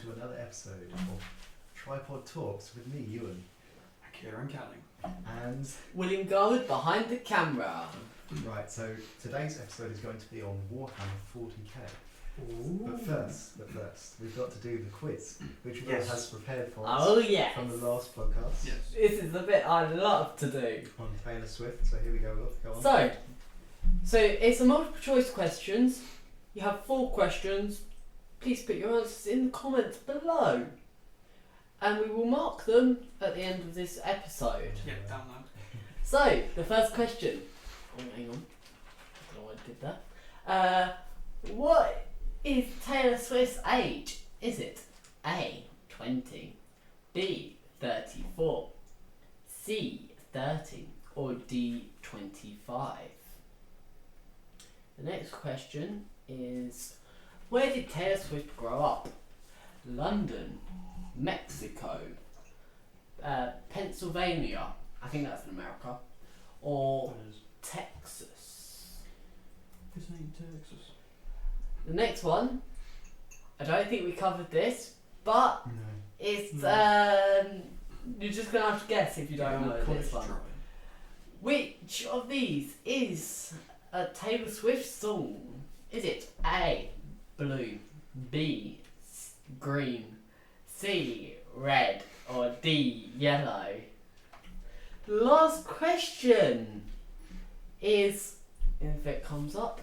to another episode of Tripod Talks with me, Ewan. Kieran Canning. And William Garwood behind the camera. right, so today's episode is going to be on Warhammer 40k. Ooh. But first, we've got to do the quiz, which Will Yes. has prepared for us Oh yeah. from the last podcast Yes. This is the bit I love to do. on Taylor Swift. So here we go, Will. Go on. So it's a multiple choice questions. You have 4 questions. Please put your answers in the comments below. And we will mark them at the end of this episode. Yeah, down that. So, the first question. Oh, hang on. I don't know why I did that. What is Taylor Swift's age? Is it A, 20, B, 34, C, 30, or D, 25? The next question is, where did Taylor Swift grow up? London, Mexico, Pennsylvania, I think that's in America, or That is. Texas. This ain't Texas. The next one, I don't think we covered this, but No. it's No. you're just gonna have to guess if you don't know this one. Drive. Which of these is a Taylor Swift song? Is it A, blue, B, green, C, red, or D, yellow? The last question is, if it comes up,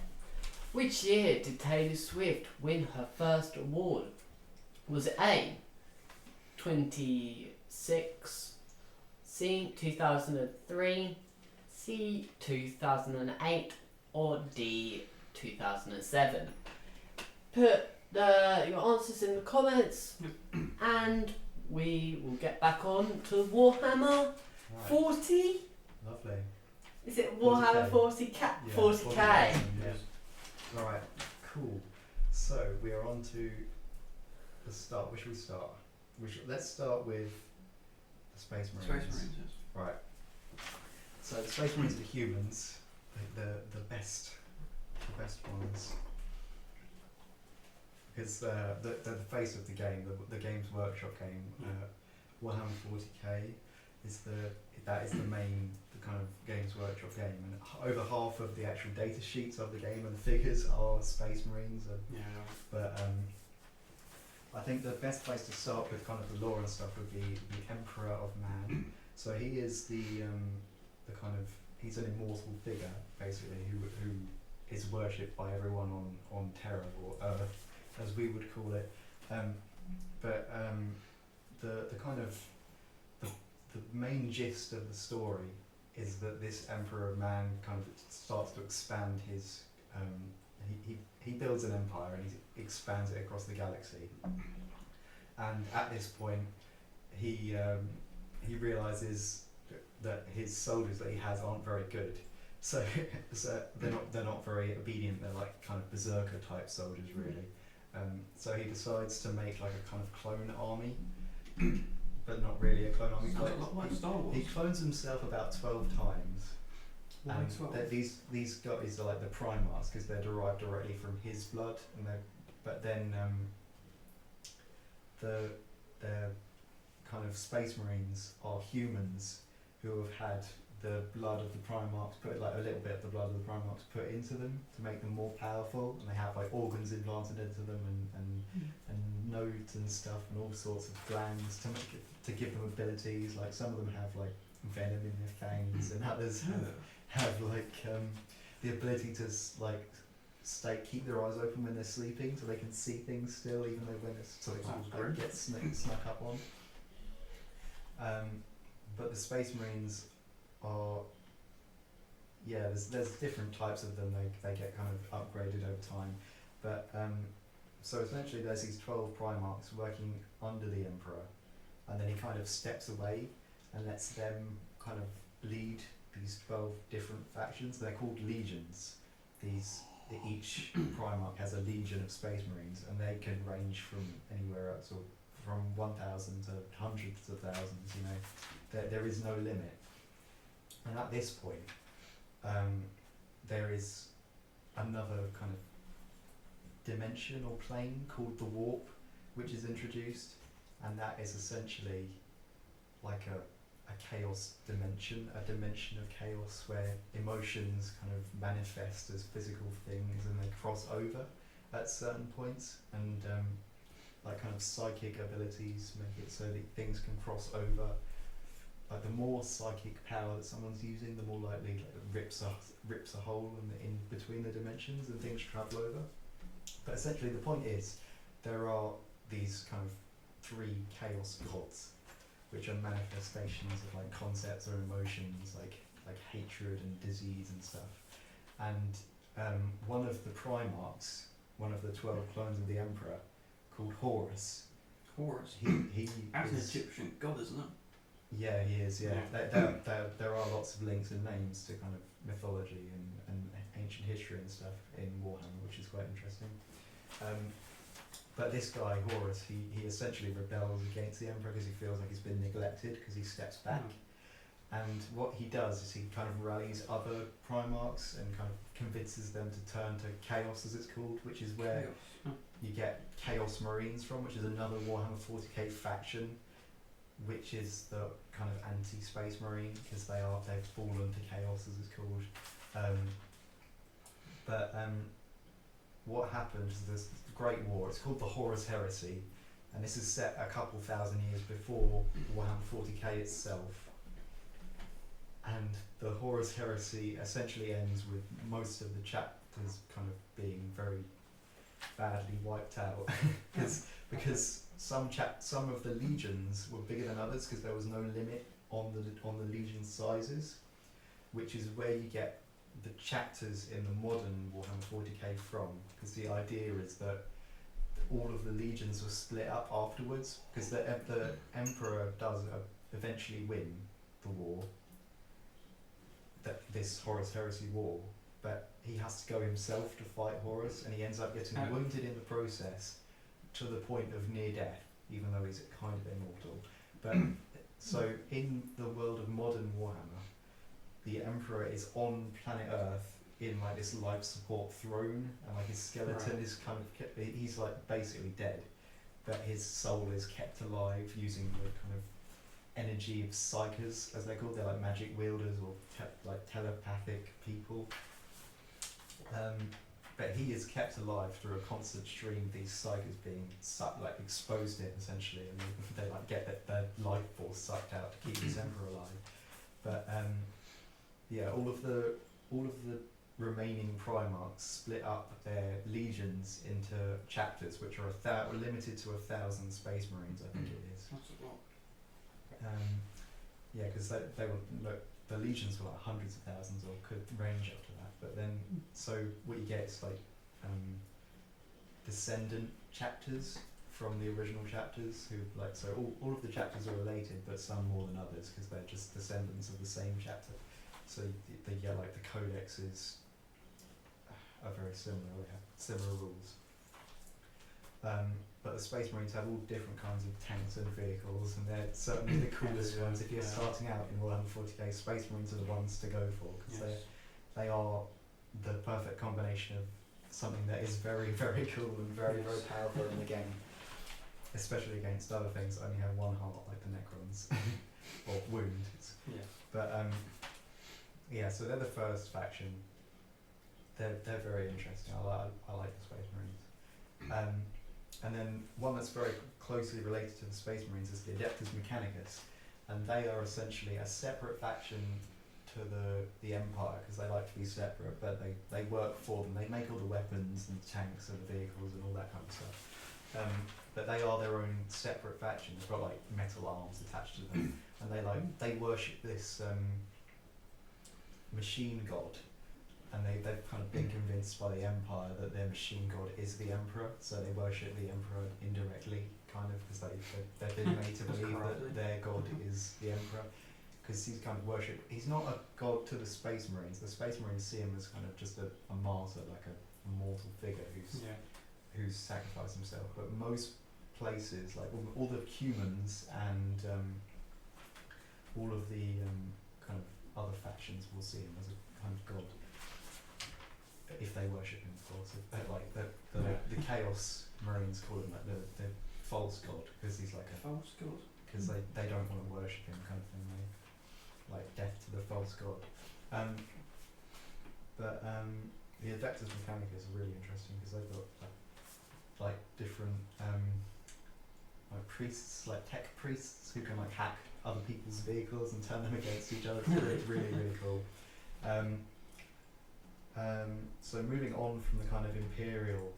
which year did Taylor Swift win her first award? Was it A, 26, C, 2003, C, 2008, or D, 2007? Put your answers in the comments and we will get back on to Warhammer Right. 40? Lovely. Is it Warhammer 40k? Yeah, 40k. Yeah. Alright, cool. So we are on to the start. Where should we start? Let's start with the Space Marines. Space Marines, yes. Right. So the Space Marines are humans, the best ones, because they're the face of the game. The Games Workshop game, Warhammer 40k, is the main kind of Games Workshop game, and over half of the actual data sheets of the game and the figures are Space Marines. Yeah. But I think the best place to start with kind of the lore and stuff would be the Emperor of Man. So he is the kind of, he's an immortal figure basically who is worshipped by everyone on Terra or Earth, as we would call it. But the kind of the main gist of the story is that this Emperor of Man kind of starts to expand his he builds an empire and he expands it across the galaxy. And at this point, he realizes that his soldiers that he has aren't very good. So they're not very obedient. They're like kind of berserker type soldiers, really. So he decides to make like a kind of clone army, but not really a clone army. Sounds a lot like Star Wars. He clones himself about 12 times. Why And 12? these guys are like the Primarchs because they're derived directly from his blood, and but then the kind of Space Marines are humans who have had the blood of the Primarchs put, like a little bit of the blood of the Primarchs put into them to make them more powerful, and they have like organs implanted into them and nodes and stuff and all sorts of glands to give them abilities. Like some of them have like venom in their fangs, and others have like the ability to keep their eyes open when they're sleeping, so they can see things still, even though when it's Sounds like, great. get snuck up on. But the Space Marines are, there's different types of them. They get kind of upgraded over time, but so essentially there's these 12 Primarchs working under the Emperor, and then he kind of steps away and lets them kind of lead these 12 different factions. They're called legions. Each Primarch has a legion of Space Marines, and they can range from anywhere else, or from 1,000 to hundreds of thousands. You know, there is no limit. And at this point, there is another kind of dimension or plane called the Warp, which is introduced, and that is essentially like a chaos dimension, a dimension of chaos where emotions kind of manifest as physical things and they cross over at certain points, and like kind of psychic abilities make it so that things can cross over. Like the more psychic power that someone's using, the more likely like, it rips a hole in between the dimensions and things travel over. But essentially the point is there are these kind of 3 chaos gods, which are manifestations of like concepts or emotions like hatred and disease and stuff. And one of the Primarchs, one of the 12 clones of the Emperor, called Horus. Horus. He That's an is, Egyptian god, isn't it? yeah, he is. Yeah, Yeah. there are lots of links and names to kind of mythology and ancient history and stuff in Warhammer, which is quite interesting. But this guy Horus, he essentially rebels against the Emperor because he feels like he's been neglected because he steps back. And what he does is he kind of rallies other Primarchs and kind of convinces them to turn to Chaos, as it's called, which is where you get Chaos Marines from, which is another Warhammer 40k faction, which is the kind of anti-Space Marine because they've fallen to Chaos, as it's called. What happened is this Great War. It's called the Horus Heresy, and this is set a couple thousand years before Warhammer 40k itself. And the Horus Heresy essentially ends with most of the chapters kind of being very badly wiped out because some of the legions were bigger than others because there was no limit on the legion sizes, which is where you get the chapters in the modern Warhammer 40k from, because the idea is that all of the legions were split up afterwards because the Emperor does eventually win the war, this Horus Heresy war, but he has to go himself to fight Horus, and he ends up getting wounded in the process to the point of near death, even though he's kind of immortal. But so in the world of modern Warhammer, the Emperor is on planet Earth in like this life support throne, and like his skeleton is kind of he's like basically dead, but his soul is kept alive using the kind of energy of psychers, as they're called. They're like magic wielders or like telepathic people. But he is kept alive through a constant stream of these psychers being like exposed to him essentially, and they like get their life force sucked out to keep this Emperor alive. But yeah, all of the remaining Primarchs split up their legions into chapters, which are limited to 1,000 Space Marines, I think it is. That's a lot. Yeah, because they were the legions were like hundreds of thousands, or could range up to that. But then, so what you get is like descendant chapters from the original chapters, who like so all of the chapters are related, but some more than others because they're just descendants of the same chapter. So they get like the codexes are very similar. They have similar rules. But the Space Marines have all different kinds of tanks and vehicles, and they're certainly the coolest ones. If you're starting out in Warhammer 40k, Space Marines are the ones to go for, because they are the perfect combination of something that is very, very cool and very, very powerful in the game, especially against other things that only have one heart, like the Necrons, or Wound. But yeah, so they're the first faction. They're very interesting. I like the Space Marines. And then one that's very closely related to the Space Marines is the Adeptus Mechanicus, and they are essentially a separate faction to the Empire, because they like to be separate, but they work for them. They make all the weapons and tanks and the vehicles and all that kind of stuff. But they are their own separate faction. They've got like metal arms attached to them, and they worship this machine god. And they've kind of been convinced by the Empire that their machine god is the Emperor, so they worship the Emperor indirectly, kind of, because they've been made to believe that their god is the Emperor, because he's kind of worshipped. He's not a god to the Space Marines. The Space Marines see him as kind of just a martyr, like a mortal figure who's sacrificed himself. But most places, like all the humans and all of the kind of other factions, will see him as a kind of god. If they worship him, of course. Like the Chaos Marines call him like the false god because he's like a False god. because they don't want to worship him kind of thing. They like death to the false god. But the Adeptus Mechanicus are really interesting because they've got like different like priests, like tech priests who can like hack other people's vehicles and turn them against each other. It's really really cool. So moving on from the kind of imperial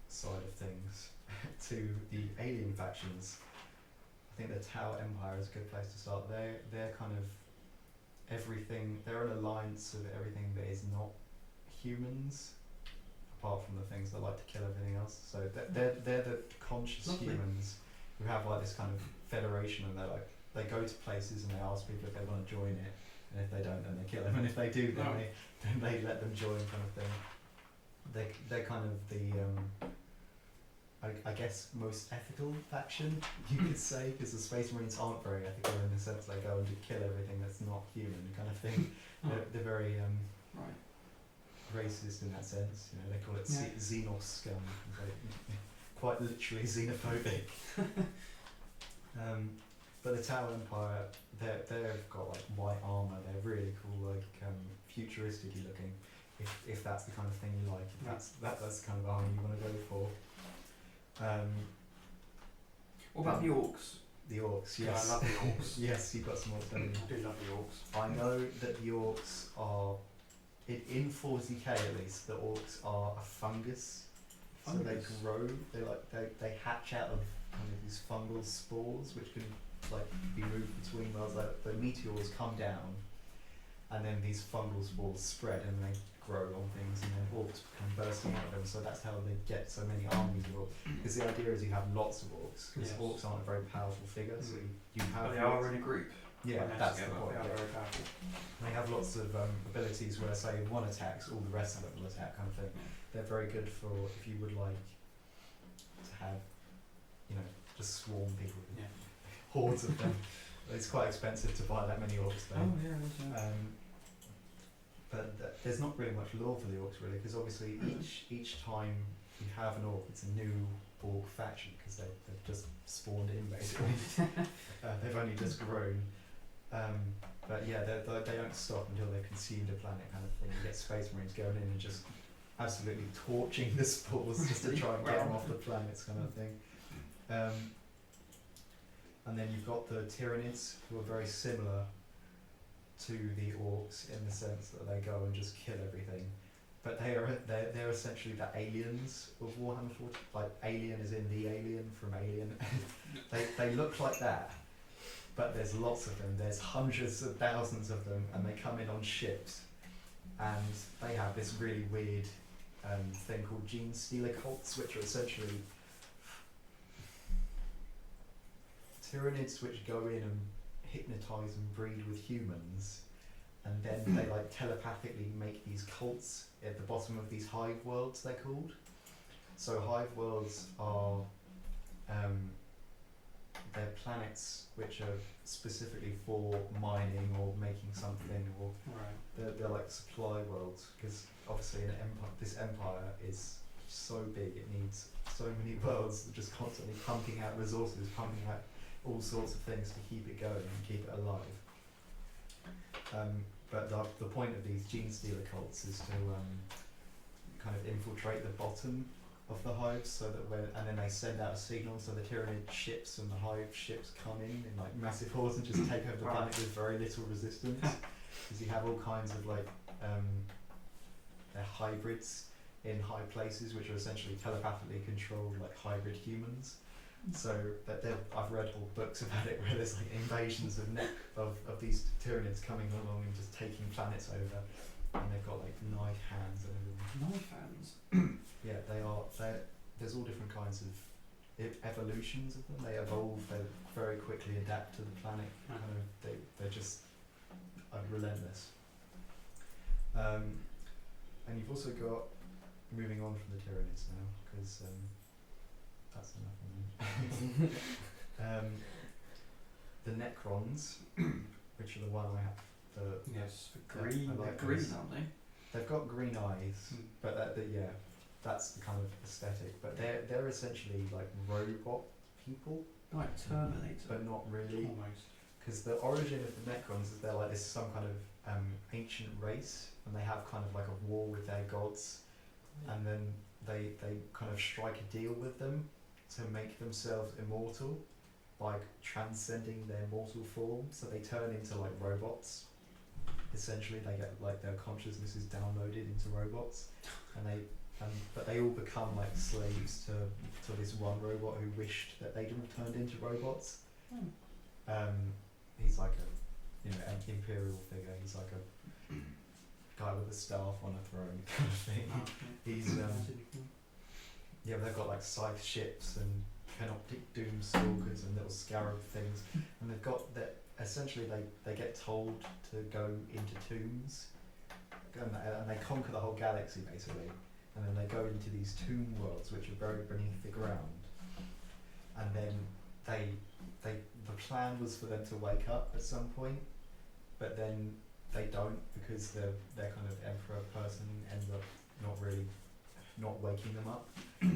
side of things to the alien factions, I think the Tau Empire is a good place to start. They're kind of everything. They're an alliance of everything that is not humans, apart from the things that like to kill everything else. So they're the conscious Lovely. humans who have like this kind of federation, and they go to places and they ask people if they want to join it, and if they don't, then they kill them, and if they do, then Oh. they let them join, kind of thing. They're kind of the I guess most ethical faction, you could say, because the Space Marines aren't very ethical in the sense they go and kill everything that's not human, kind of thing. Oh. They're very Right. racist in that sense. You know, they call it Yeah. Xenos scum. Quite literally xenophobic. But the Tau Empire, they've got like white armor. They're really cool, like futuristic-y looking. If that's the kind of thing you like, if that's the kind of army you want to go for. What about the orcs? The orcs, Yeah, yes. I love the orcs. Yes, you've got some orcs, don't you? I do love the orcs. I know that the orcs are, in 40k at least, the orcs are a fungus. So they Fungus? grow, they hatch out of kind of these fungal spores which can like be moved between worlds. Like the meteors come down and then these fungal spores spread and they grow on things, and then orcs come bursting out of them. So that's how they get so many armies of orcs. Because the idea is you have lots of orcs, because Yes. orcs aren't a very powerful figure, so you have But they lots- are in a group. yeah, When they're that's the together, point. They are Yeah. very powerful. They have lots of abilities where, say, one attacks, all the rest of them will attack, kind of thing. They're very good for if you would like to have, just swarm people, Yeah. hordes of them. It's quite expensive to buy that many orcs, though. Oh yeah, that's But there's not really much lore for the orcs, really, because obviously each time you have an orc, it's a new orc faction, because they've just spawned in, basically. They've only just grown. But yeah, they don't stop until they've consumed a planet, kind of thing. You get Space Marines going in and just absolutely torching the spores just to try and get them off the planets, kind of thing. And then you've got the Tyranids, who are very similar to the orcs in the sense that they go and just kill everything. But they're essentially the aliens of Warhammer 40. Like alien is in the alien from Alien. they look like that, but there's lots of them. There's hundreds of thousands of them, and they come in on ships, and they have this really weird thing called gene stealer cults, which are essentially Tyranids which go in and hypnotise and breed with humans, and then they like telepathically make these cults at the bottom of these hive worlds, they're called. So hive worlds are they're planets which are specifically for mining or making something, or right. they're like supply worlds, because obviously this empire is so big, it needs so many worlds that just constantly pumping out resources, pumping out all sorts of things to keep it going and keep it alive. But the point of these gene stealer cults is to kind of infiltrate the bottom of the hives, so that and then they send out a signal, so the Tyranid ships and the hive ships come in like massive hordes and just take over the planet with very little resistance. Because you have all kinds of like they're hybrids in high places, which are essentially telepathically controlled, like hybrid humans. So I've read all books about it where there's like invasions of these Tyranids coming along and just taking planets over, and they've got like knife hands and everything. Knife hands. Yeah, there's all different kinds of evolutions of them. They evolve. They very quickly adapt to the planet. Kind of, they're just relentless. And you've also got, moving on from the Tyranids now, because that's enough on them. The Necrons, which are the one I have. Yes, Yeah, green. I like They're green, those. aren't they? They've got green eyes, but yeah, that's the kind of aesthetic. But they're essentially like robot people, Like Terminator. but not really. Almost. Because the origin of the Necrons is they're like this some kind of ancient race, and they have kind of like a war with their gods, and then they kind of strike a deal with them to make themselves immortal by transcending their mortal form. So they turn into like robots. Essentially, they get like their consciousness is downloaded into robots, but they all become like slaves to this one robot who wished that they'd all turned into robots. He's like an imperial figure. He's like a guy with a staff on a throne kind of thing. He's yeah, they've got like scythe ships and canoptic doom stalkers and little scarab things, and they've got that. Essentially, they get told to go into tombs, and they conquer the whole galaxy basically, and then they go into these tomb worlds which are buried beneath the ground, and then the plan was for them to wake up at some point, but then they don't, because their kind of emperor person ends up not waking them up.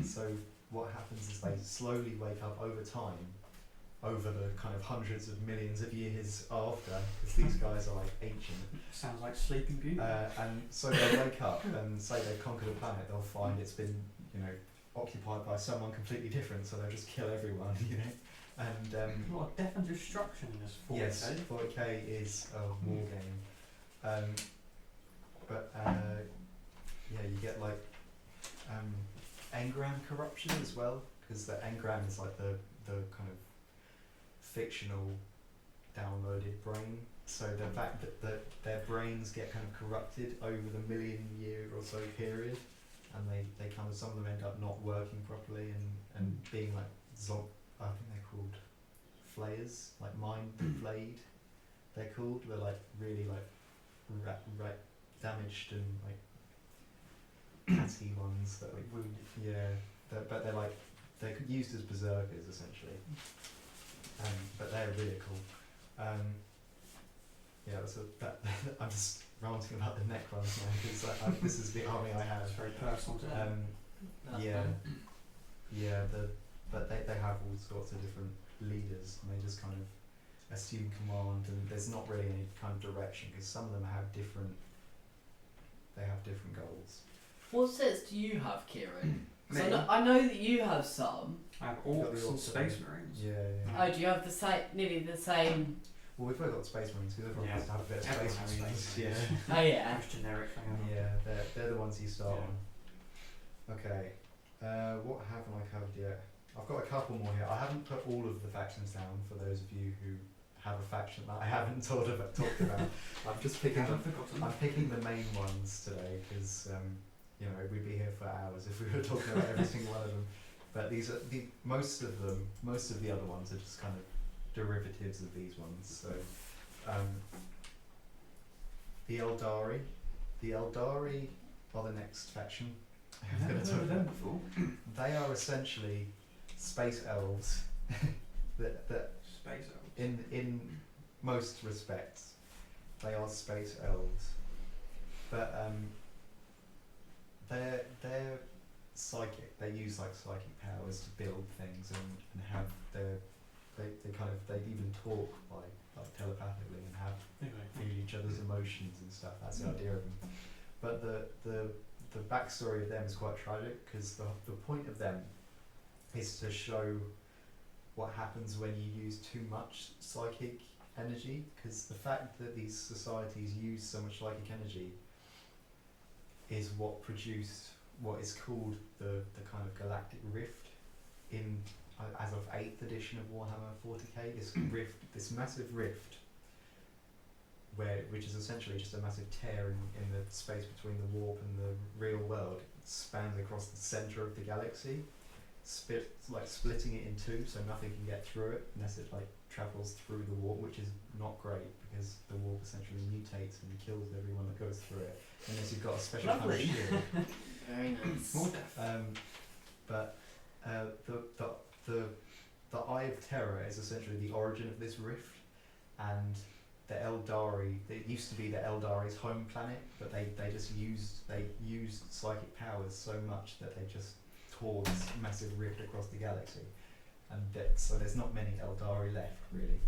So what happens is they slowly wake up over time, over the kind of hundreds of millions of years after, because these guys are like ancient. Sounds like Sleeping Beauty. And so they wake up and say they've conquered a planet, they'll find it's been, occupied by someone completely different, so they'll just kill everyone, And a lot of death and destruction in this 40K. yes, 40K is a war game. You get like engram corruption as well, because the engram is like the kind of fictional downloaded brain. So the fact that their brains get kind of corrupted over the million-year or so period, and they kind of, some of them end up not working properly and being like I think they're called flayers, like mind flayed. They're called. They're like really like damaged and like catty ones that like wounded. Yeah, but they're used as berserkers essentially. But they're really cool. I'm just ranting about the Necrons now because this is the army I have. It's very personal to them. But they have all sorts of different leaders, and they just kind of assume command, and there's not really any kind of direction because some of them have different goals. What sets do you have, Kieran? Me? So I know that you have some. I have Got the orcs and orcs, space marines. Yeah. Oh, do you have nearly the same? Well, we've both got space marines because everyone has to have a bit of Everyone space has marines. space Yeah. marines. Oh yeah. Most generic thing ever. Yeah, they're the ones you start Yeah. on. Okay. What haven't I covered yet? I've got a couple more here. I haven't put all of the factions down for those of you who have a faction that I haven't talked about. I'm just picking. I'm picking the main ones today because we'd be here for hours if we were talking about every single one of them. But these are most of the other ones are just kind of derivatives of these ones. So the Eldari are the next faction. I've never heard of them before. They are essentially space elves that Space elves. in most respects they are space elves, but they're psychic. They use like psychic powers to build things and have they even talk like telepathically and have feel each other's emotions and stuff. That's the idea of them. But the backstory of them is quite tragic because the point of them is to show what happens when you use too much psychic energy, because the fact that these societies use so much psychic energy is what produced what is called the kind of galactic rift in as of 8th edition of Warhammer 40k. This massive rift which is essentially just a massive tear in the space between the warp and the real world. It spans across the centre of the galaxy, splitting it in two, so nothing can get through it unless it like travels through the warp, which is not great because the warp essentially mutates and kills everyone that goes through it, unless you've got a special kind of shield. Very nice. More death. The Eye of Terror is essentially the origin of this rift, and the Eldari, it used to be the Eldari's home planet, but they used psychic powers so much that they just tore this massive rift across the galaxy. so there's not many Eldari left really.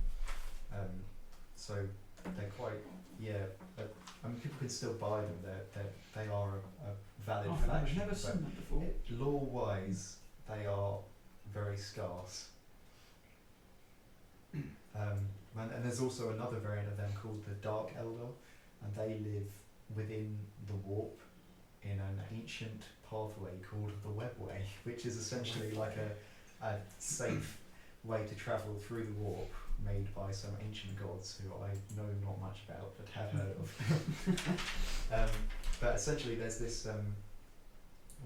So they're quite I mean, people can still buy them. They are a valid I've faction. never seen that before. Law-wise, they are very scarce. And there's also another variant of them called the Dark Eldar, and they live within the warp in an ancient pathway called the Webway, which is essentially like a safe way to travel through the warp, made by some ancient gods who I know not much about but have heard of. But essentially there's this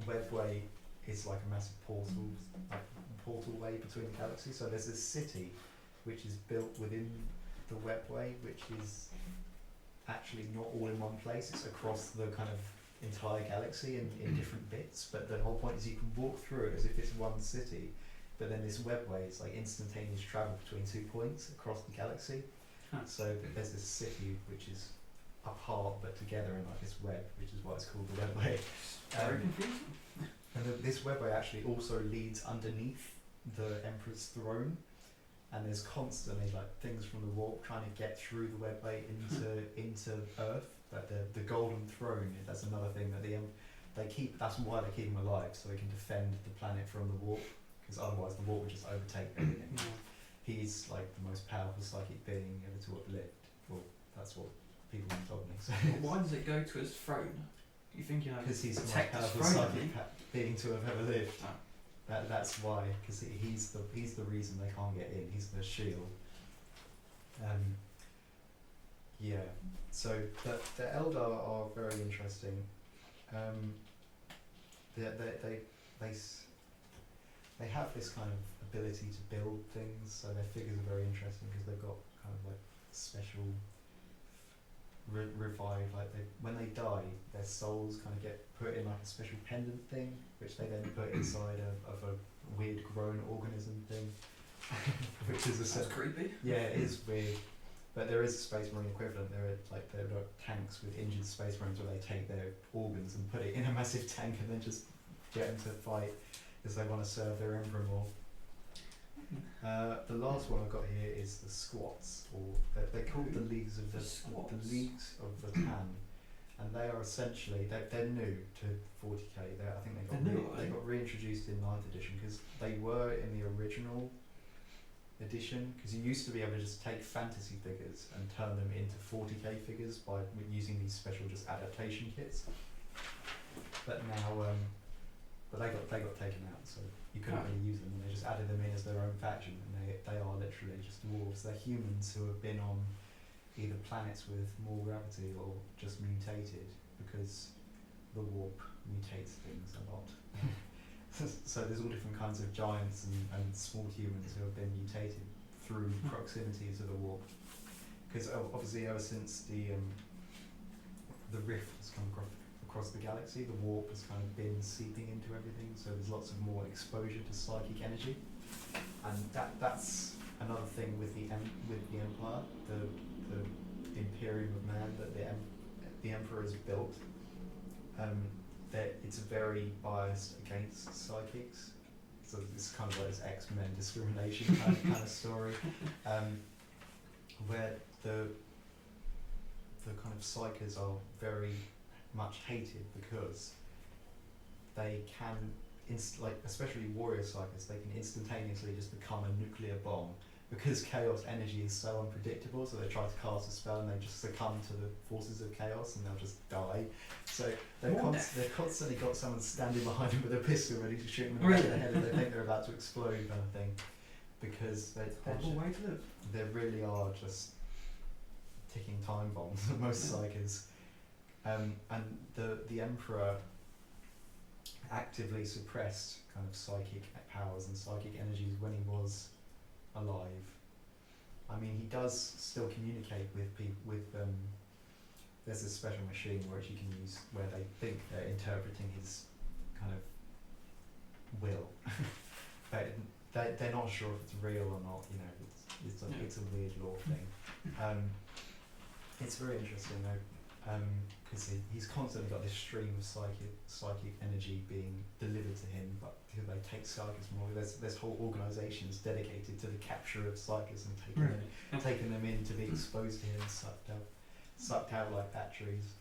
webway is like a massive portal way between the galaxies. So there's this city which is built within the webway, which is actually not all in one place, it's across the kind of entire galaxy in different bits, but the whole point is you can walk through it as if it's one city. But then this webway is like instantaneous travel between 2 points across the galaxy. Huh. So there's this city which is apart but together in like this web, which is why it's called the webway. Very confusing. And this webway actually also leads underneath the Emperor's throne, and there's constantly like things from the warp trying to get through the webway into Earth. But the Golden Throne, that's another thing that they keep. That's why they keep him alive, so they can defend the planet from the warp. Because otherwise the warp would just overtake everything. He's like the most powerful psychic being ever to have lived. Well, that's what people have told me. So Why does it go to his throne? You think because he's the most protect his powerful throne, psychic being to have ever lived. Oh. That's why, because he's the reason they can't get in. He's the shield. Yeah. So the Eldar are very interesting. They have this kind of ability to build things, so their figures are very interesting because they've got kind of like special revive. Like when they die, their souls kind of get put in like a special pendant thing, which they then put inside of a weird grown organism thing, which is That's creepy. Yeah, it is weird. But there is a Space Marine equivalent. There are tanks with injured Space Marines where they take their organs and put it in a massive tank and then just get them to fight because they want to serve their Emperor more. The last one I've got here is the Squats, or they're called the Leagues of the Squats. The Leagues of the Tan, and they are essentially they're new to 40k. I think they got reintroduced in 9th edition because they were in the original edition, because you used to be able to just take fantasy figures and turn them into 40k figures by using these special just adaptation kits. But now, but they got taken out, so you couldn't really use them, and they just added them in as their own faction, and they are literally just dwarves. They're humans who have been on either planets with more gravity or just mutated, because the warp mutates things a lot. So there's all different kinds of giants and small humans who have been mutated through proximity to the warp. Because obviously ever since the rift has come across the galaxy, the warp has kind of been seeping into everything, so there's lots of more exposure to psychic energy. And that's another thing with the Empire, the Imperium of Man that the Emperor has built. That it's very biased against psychics, so it's kind of like this X-Men discrimination kind of story, where the kind of psychers are very much hated because they can especially warrior psychers, they can instantaneously just become a nuclear bomb. Because chaos energy is so unpredictable, so they try to cast a spell and they just succumb to the forces of chaos and they'll just die. So they've constantly got someone standing behind them with a pistol ready to shoot them in the back of the head if they think they're about to explode, kind of thing. Because they really are just ticking time bombs, most psychers. And the Emperor actively suppressed kind of psychic powers and psychic energies when he was alive. I mean, he does still communicate with people. There's a special machine which you can use where they think they're interpreting his kind of will, but they're not sure if it's real or not. You know, it's a weird law thing. It's very interesting though. because he's constantly got this stream of psychic energy being delivered to him, but because they take psychics from all, there's whole organisations dedicated to the capture of psychics and taking them in to be exposed to him, sucked out like batteries.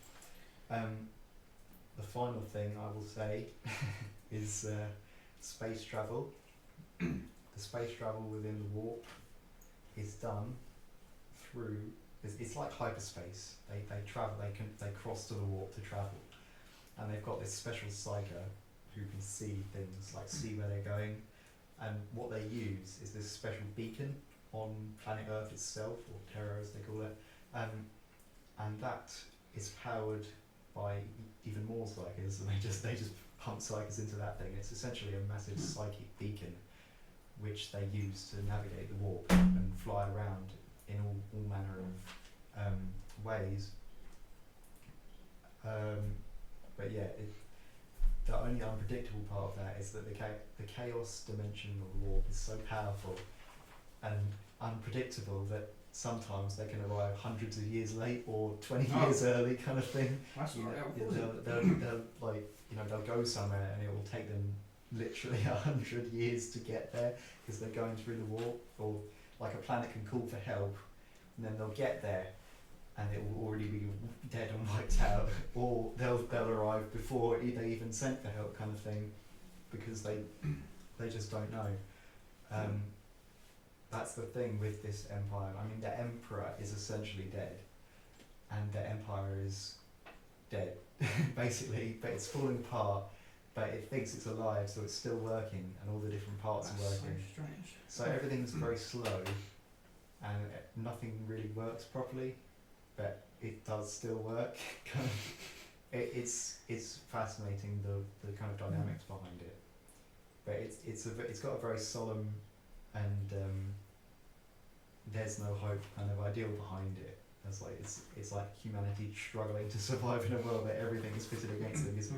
The final thing I will say is space travel. The space travel within the warp is done through. It's like hyperspace. They travel. They cross to the warp to travel, and they've got this special psyker who can see things, like see where they're going, and what they use is this special beacon on planet Earth itself, or Terra as they call it, and that is powered by even more psychers, and they just pump psychers into that thing. It's essentially a massive psychic beacon, which they use to navigate the warp and fly around in all manner of ways. But yeah, the only unpredictable part of that is that the chaos dimension of the warp is so powerful and unpredictable that sometimes they can arrive hundreds of years late or 20 years early, kind of thing. That's not They'll go somewhere and it will take them literally 100 years to get there because they're going through the warp, or like a planet can call for help and then they'll get there and it will already be dead and wiped out, or they'll arrive before they even sent for help, kind of thing, because they just don't know. That's the thing with this empire. I mean, the emperor is essentially dead and the empire is dead basically, but it's falling apart, but it thinks it's alive, so it's still working and all the different parts are working. So strange. So everything's very slow and nothing really works properly, but it does still work. It's fascinating, the kind of dynamics behind it, but it's got a very solemn and there's no hope kind of ideal behind it. It's like humanity struggling to survive in a world where everything is pitted against them. Is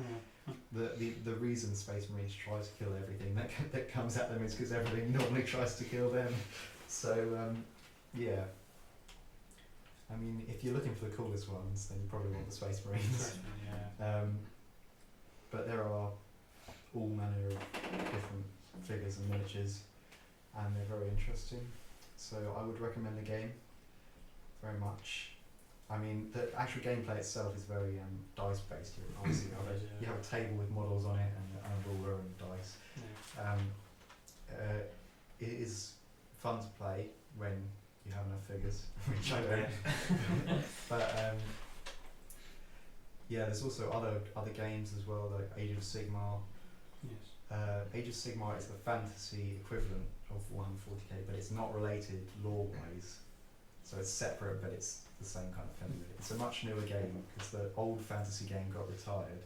the reason Space Marines try to kill everything that comes at them is because everything normally tries to kill them. So yeah. I mean, if you're looking for the coolest ones, then you probably want the Space Marines. But there are all manner of different figures and miniatures, and they're very interesting. So I would recommend the game very much. I mean, the actual gameplay itself is very dice based. Obviously, you have a table with models on it and a ruler and dice. It is fun to play when you have enough figures, which I don't. But yeah, there's also other games as well, like Age of Sigmar. Yes. Age of Sigmar is the fantasy equivalent of Warhammer 40k, but it's not related lore-wise. So it's separate, but it's the same kind of thing. It's a much newer game because the old fantasy game got retired.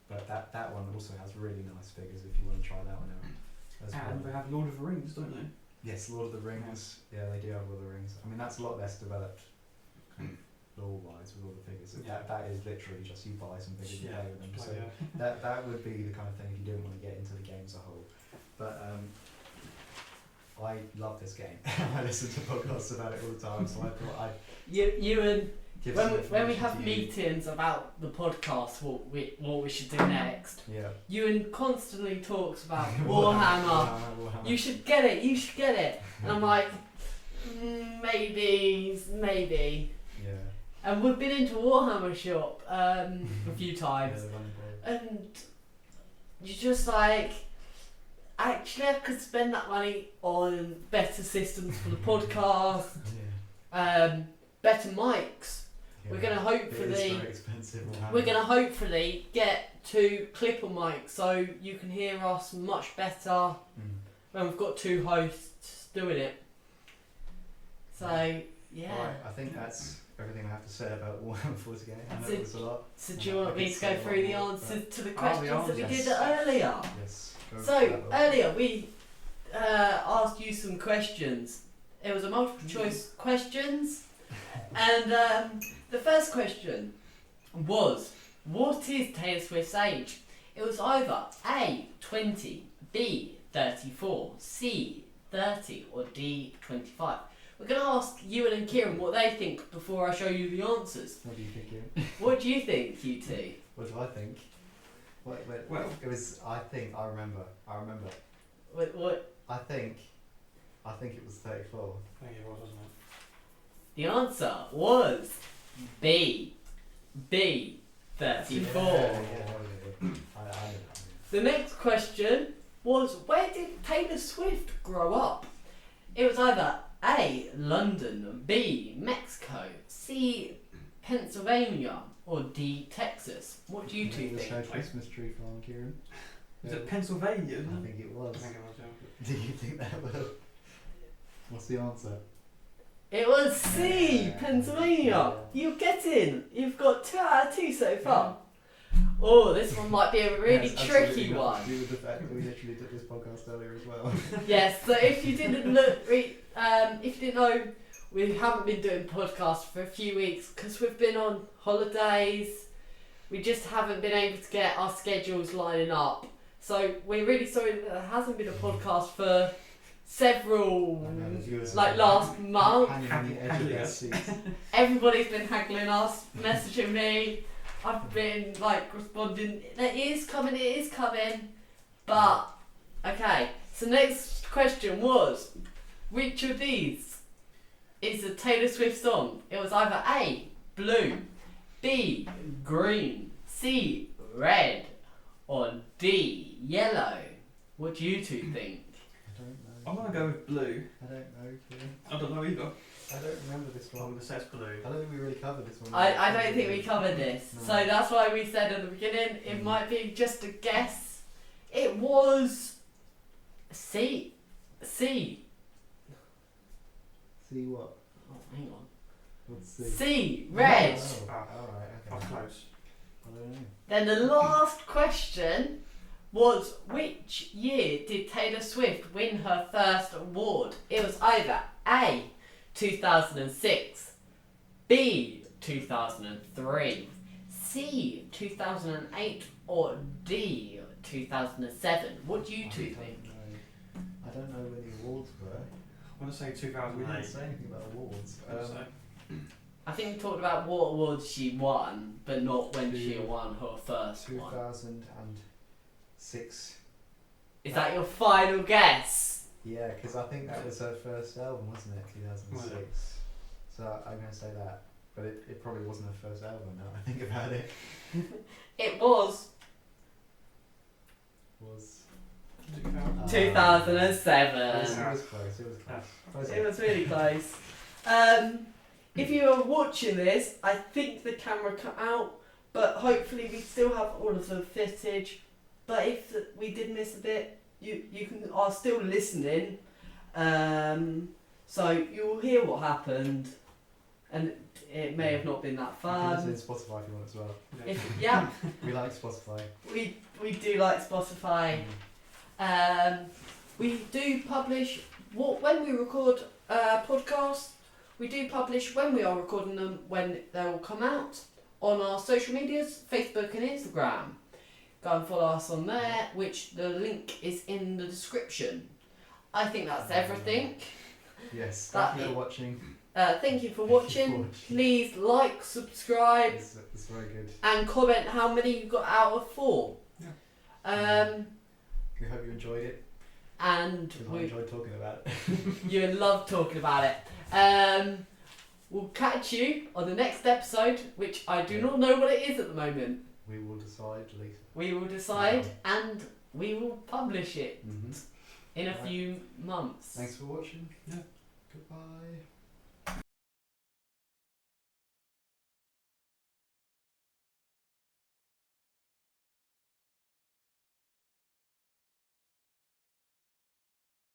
But that one also has really nice figures if you want to try that one out. And they have Lord of the Rings, don't they? Yes, Lord of the Rings. Yeah, they do have Lord of the Rings. I mean, that's a lot less developed lore-wise with all the figures. That is literally just you buy some figures and play with them. So that would be the kind of thing if you didn't want to get into the game as a whole. But I love this game. I listen to podcasts about it all the time, so I thought I'd You and give when we have to you. meetings about the podcast, what we should do next. Yeah. Ewan constantly talks about Warhammer. You should get it. And I'm like, maybe. Yeah. And we've been into Warhammer shop a few times, Yeah, and you're just like, actually, I could spend that money on better systems for the podcast, better mics. Yeah. We're gonna hopefully. It is very expensive. We're gonna hopefully get 2 clipper mics so you can hear us much better when we've got 2 hosts doing it. So yeah. Alright, I think that's everything I have to say about Warhammer 40k. I know it was a lot. So do you want me to go through the answers to the questions that we yes. did earlier? Yes. So earlier we asked you some questions. It was a multiple choice questions, and the first question was, what is Taylor Swift's age? It was either A, 20, B, 34, C, 30, or D, 25. we're going to ask Ewan and Kieran what they think before I show you the answers. What do you think, Ian? What do you think, you two? What do I think? Well- it was. I remember. What? I think it was 34. I think it was, wasn't it? The answer was B. 34. Yeah. I know that. The next question was, where did Taylor Swift grow up? It was either A. London, B. Mexico, C. Pennsylvania, or D. Texas. What do you two There's no think? Christmas tree farm, Kieran. Is it Pennsylvania? Isn't I it? think it was. I think it was, yeah. Do you think that will? What's the answer? It was C. Yeah. Pennsylvania. Yeah. You're getting. You've got 2 out of 2 so far. Oh, this one might be a really Yes, tricky absolutely got one. to do with the fact that we literally did this podcast earlier as well. Yes, so if you didn't if you didn't know, we haven't been doing podcasts for a few weeks because we've been on holidays. We just haven't been able to get our schedules lining up. So we're really sorry that there hasn't been a podcast for several, I know, the viewers like are last month. hanging on the edge of their seats. Everybody's been haggling us, messaging me. I've been like responding, it is coming. But, okay, so next question was, which of these is a Taylor Swift song? It was either A, blue, B, green, C, red, or D, yellow. What do you two think? I don't know. I'm going to go with blue. I don't know, Kieran. I don't know either. I don't remember this I'm one. going to say it's blue. I don't think we really covered this one. I don't think we covered this. No. So that's why we said at the beginning, it Mm. might be just a guess. It was C. See what? Oh, hang on. Let's see. C, red. Oh, Ah. alright, I was okay. close. I don't know. Then the last question was, which year did Taylor Swift win her first award? It was either A, 2006, B, 2003, C, 2008, or D, 2007. What do you two think? I don't know when the awards were. I'm going to say We didn't 2008. say anything about awards. I'm gonna say. I think we talked about what awards she won, but not when she won her first one. 2006. Is that your final guess? Yeah, because I think that was her first album, wasn't it? 2006. So I'm going to say that. But it probably wasn't her first album now I think about it. It was 2000. 2007. It was close. It was close. It was really close. If you are watching this, I think the camera cut out, but hopefully we still have all of the footage. But if we did miss a bit, you are still listening, so you'll hear what happened, and it may have not been that You can fun. listen to Spotify if you want as well. Yeah, We like Spotify. we do like Spotify. We do publish when we record podcasts. We do publish when we are recording them, when they will come out on our social medias, Facebook and Instagram. Go and follow us on there, which the link is in the description. I think that's everything. Yes, That thank you for it- watching. Thank you for watching. Please like, subscribe, It's very good. and comment how many you got out of 4. We hope you enjoyed it. And Because I we enjoyed talking about it. you love talking about it. We'll catch you on the next episode, which I do not know what it is at the moment. We will decide later. We will decide and we will publish it Mm-hmm. in a Right. few months. Thanks for watching. Yeah. Goodbye.